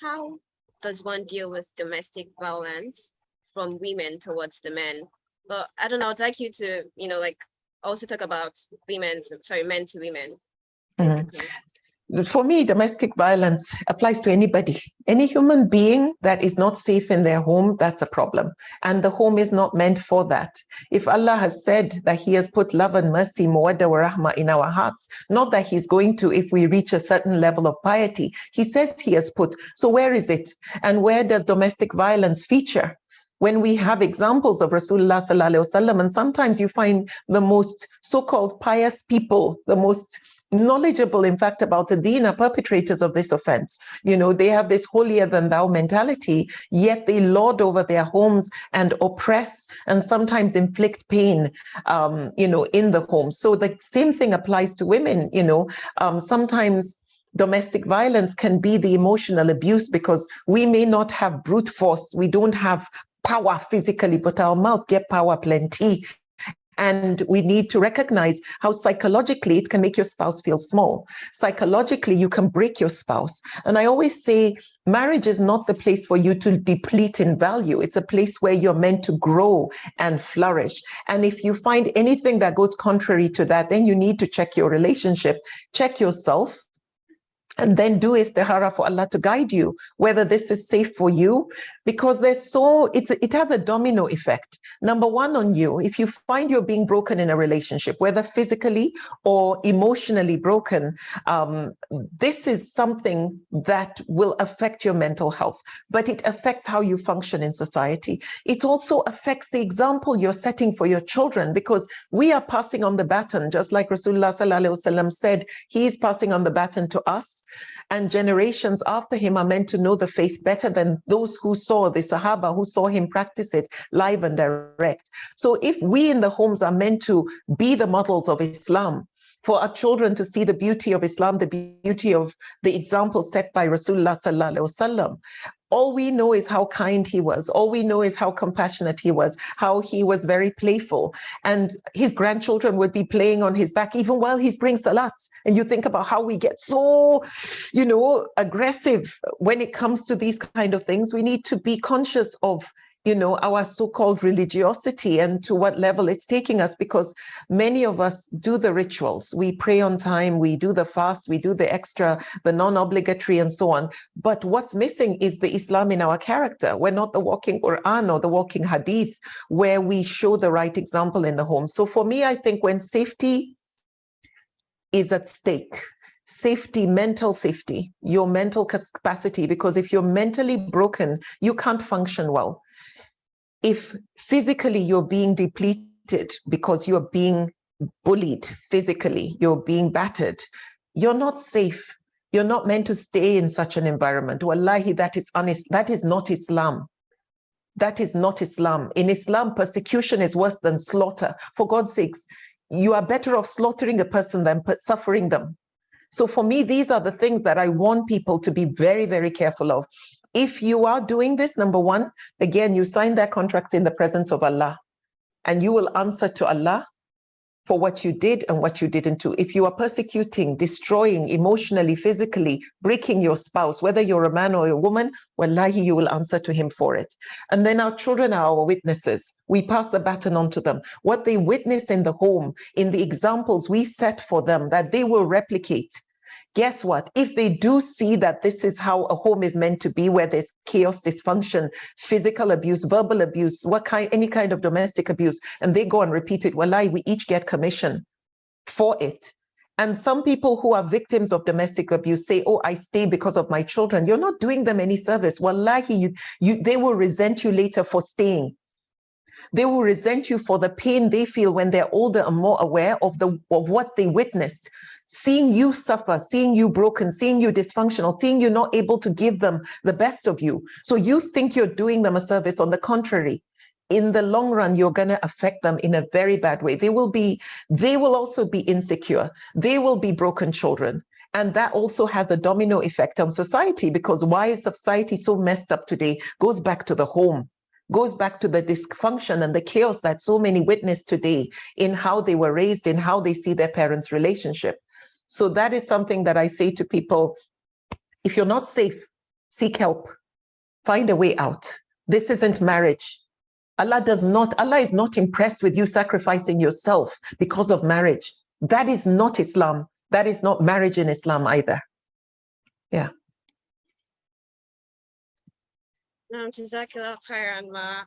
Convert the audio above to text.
How does one deal with domestic violence from women towards the men? But I don't know, I'd like you to, like also talk about men to women, basically. For me, domestic violence applies to anybody. Any human being that is not safe in their home, that's a problem. And the home is not meant for that. If Allah has said that He has put love and mercy, mawadda wa rahma in our hearts, not that He's going to if we reach a certain level of piety. He says He has put. So where is it? And where does domestic violence feature? When we have examples of Rasulullah sallallahu alaihi wasallam, and sometimes you find the most so-called pious people, the most knowledgeable, in fact, about the deen are perpetrators of this offense. They have this holier than thou mentality, yet they lord over their homes and oppress and sometimes inflict pain, in the home. So the same thing applies to women. Sometimes domestic violence can be the emotional abuse because we may not have brute force. We don't have power physically, but our mouth get power plenty. And we need to recognize how psychologically it can make your spouse feel small. Psychologically, you can break your spouse. And I always say, marriage is not the place for you to deplete in value. It's a place where you're meant to grow and flourish. And if you find anything that goes contrary to that, then you need to check your relationship, check yourself, and then do istihara for Allah to guide you, whether this is safe for you, because it has a domino effect. Number one, on you, if you find you're being broken in a relationship, whether physically or emotionally broken, this is something that will affect your mental health, but it affects how you function in society. It also affects the example you're setting for your children, because we are passing on the baton, just like Rasulullah sallallahu alaihi wasallam said, He is passing on the baton to us. And generations after him are meant to know the faith better than those who saw the Sahaba, who saw him practice it live and direct. So if we in the homes are meant to be the models of Islam, for our children to see the beauty of Islam, the beauty of the example set by Rasulullah sallallahu alaihi wasallam, all we know is how kind he was. All we know is how compassionate he was, how he was very playful. And his grandchildren would be playing on his back even while he's praying salat. And you think about how we get so, aggressive when it comes to these kind of things. We need to be conscious of our so-called religiosity and to what level it's taking us, because many of us do the rituals. We pray on time, we do the fast, we do the extra, the non-obligatory and so on. But what's missing is the Islam in our character. We're not the walking Quran or the walking Hadith where we show the right example in the home. So for me, I think when safety is at stake, safety, mental safety, your mental capacity, because if you're mentally broken, you can't function well. If physically you're being depleted because you're being bullied physically, you're being battered, you're not safe. You're not meant to stay in such an environment. Wallahi, that is honest. That is not Islam. That is not Islam. In Islam, persecution is worse than slaughter. For God's sakes, you are better off slaughtering a person than suffering them. So for me, these are the things that I want people to be very, very careful of. If you are doing this, number one, again, you sign that contract in the presence of Allah, and you will answer to Allah for what you did and what you didn't do. If you are persecuting, destroying emotionally, physically, breaking your spouse, whether you're a man or a woman, wallahi, you will answer to him for it. And then our children are our witnesses. We pass the baton on to them. What they witness in the home, in the examples we set for them, that they will replicate. Guess what? If they do see that this is how a home is meant to be, where there's chaos, dysfunction, physical abuse, verbal abuse, any kind of domestic abuse, and they go and repeat it, wallahi, we each get commission for it. And some people who are victims of domestic abuse say, oh, I stay because of my children. You're not doing them any service. Wallahi, they will resent you later for staying. They will resent you for the pain they feel when they're older and more aware of what they witnessed. Seeing you suffer, seeing you broken, seeing you dysfunctional, seeing you not able to give them the best of you. So you think you're doing them a service. On the contrary, in the long run, you're going to affect them in a very bad way. They will also be insecure. They will be broken children. And that also has a domino effect on society, because why is society so messed up today? Goes back to the home. Goes back to the dysfunction and the chaos that so many witness today in how they were raised, in how they see their parents' relationship. So that is something that I say to people: if you're not safe, seek help, find a way out. This isn't marriage. Allah is not impressed with you sacrificing yourself because of marriage. That is not Islam. That is not marriage in Islam either. Yeah. Jazakallah khairan, ma.